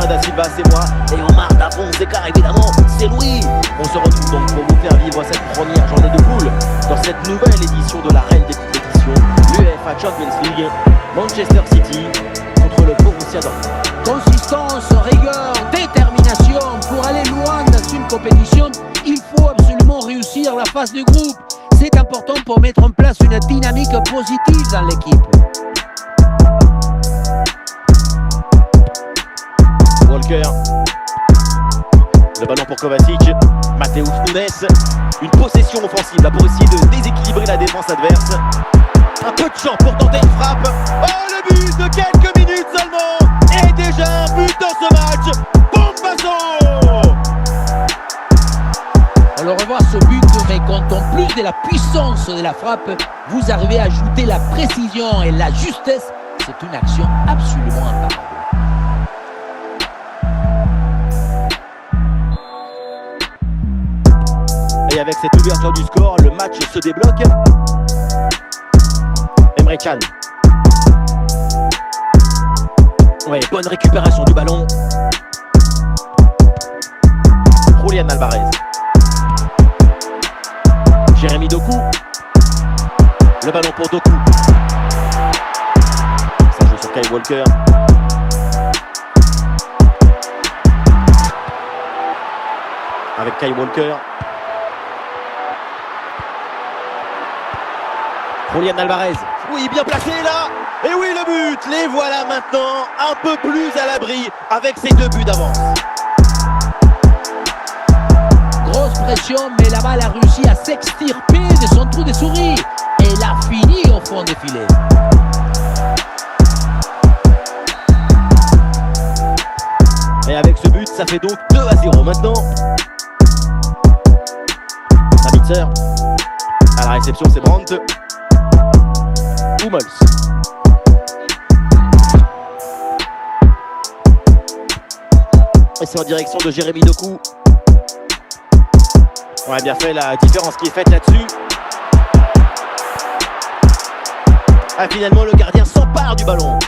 Bernard da Silva, c'est moi. Et Omar Fonseca, évidemment, c'est Louis. On se retrouve donc pour vous faire vivre cette première journée de poule dans cette nouvelle édition de la reine des compétitions, l'UEFA Champions League. Manchester City contre le Borussia Dortmund. Consistance, rigueur, détermination. Pour aller loin dans une compétition, il faut absolument réussir la phase de groupe. C'est important pour mettre en place une dynamique positive dans l'équipe. Walker. Le ballon pour Kovacic. Mateus Nunes. Une possession offensive là pour essayer de déséquilibrer la défense adverse. Un peu de champ pour tenter une frappe. Oh, le but de quelques minutes seulement. Et déjà un but dans ce match. Bombazo. On le revoit ce but, mais quand en plus de la puissance de la frappe, vous arrivez à ajouter la précision et la justesse, c'est une action absolument imparable. Et avec cette ouverture du score, le match se débloque. Emre Can. Ouais, bonne récupération du ballon. Julian Alvarez. Jérémy Doku. Le ballon pour Doku. Ça joue sur Kyle Walker. Avec Kyle Walker. Julian Alvarez. Oui, bien placé là. Et oui, le but. Les voilà maintenant un peu plus à l'abri avec ces 2 buts d'avance. Grosse pression, mais la balle a réussi à s'extirper de son trou de souris. Et elle a fini au fond des filets. Et avec ce but, ça fait donc 2-0 maintenant. Sabitzer. À la réception, c'est Brandt. Hummels. Et c'est en direction de Jérémy Doku. On a bien fait la différence qui est faite là-dessus. Ah, finalement, le gardien s'empare du ballon.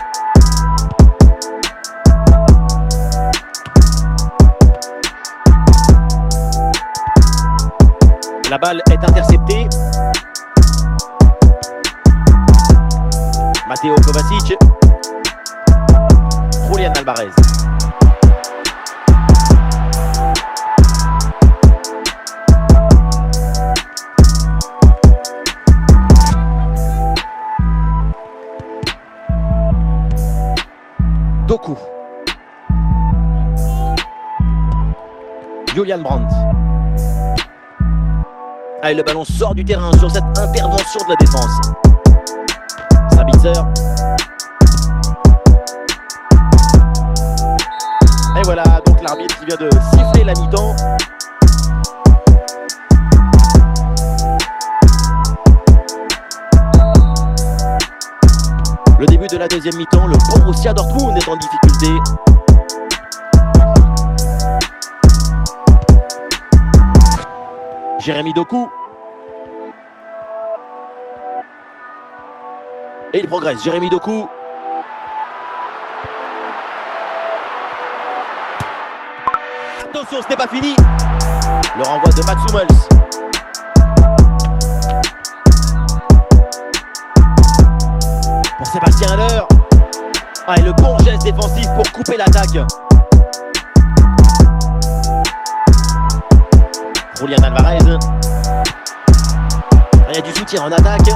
La balle est interceptée. Mateo Kovacic. Julian Alvarez. Doku. Julian Brandt. Allez, le ballon sort du terrain sur cette intervention de la défense. Sabitzer. Et voilà, donc l'arbitre qui vient de siffler la mi-temps. Le début de la deuxième mi-temps, le Borussia Dortmund est en difficulté. Jérémy Doku. Et il progresse, Jérémy Doku. Attention, ce n'est pas fini. Le renvoi de Mats Hummels. Pour Sébastien Haller. Ah, et le bon geste défensif pour couper l'attaque. Julian Alvarez. Il y a du soutien en attaque.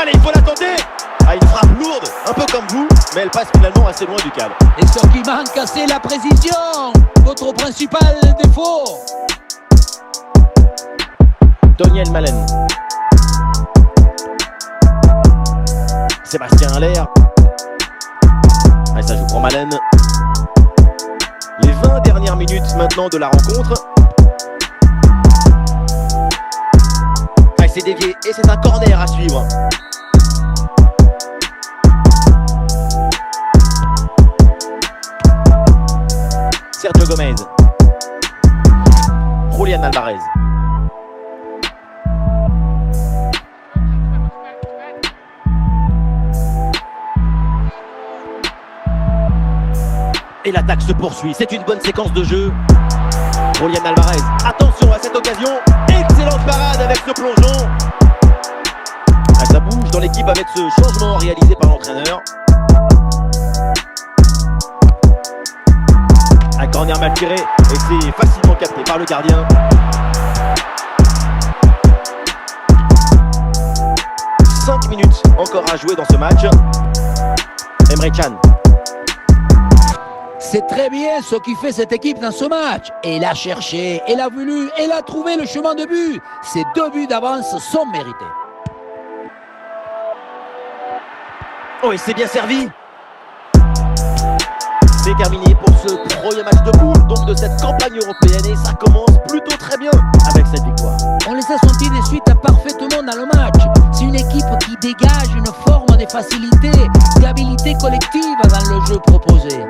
Allez, il faut la tenter. Ah, une frappe lourde, un peu comme vous, mais elle passe finalement assez loin du cadre. Et ce qui manque, c'est la précision. Votre principal défaut. Daniel Malen. Sébastien Haller. Et ça joue pour Malen. Les 20 dernières minutes maintenant de la rencontre. Ah, c'est dévié et c'est un corner à suivre. Sergio Gomez. Julian Alvarez. Et l'attaque se poursuit, c'est une bonne séquence de jeu. Julián Alvarez, attention à cette occasion. Excellente parade avec ce plongeon. Ah, ça bouge dans l'équipe avec ce changement réalisé par l'entraîneur. Un corner mal tiré et c'est facilement capté par le gardien. « 5 minutes encore à jouer dans ce match. Emre Can. C'est très bien ce qui fait cette équipe dans ce match. Elle a cherché, elle a voulu, elle a trouvé le chemin de but. Ces 2 buts d'avance sont mérités. Oh, et c'est bien servi. C'est terminé pour ce premier match de poule donc de cette campagne européenne et ça commence plutôt très bien avec cette victoire. On les a sentis de suite parfaitement dans le match. C'est une équipe qui dégage une forme de facilité, d'habilité collective dans le jeu proposé.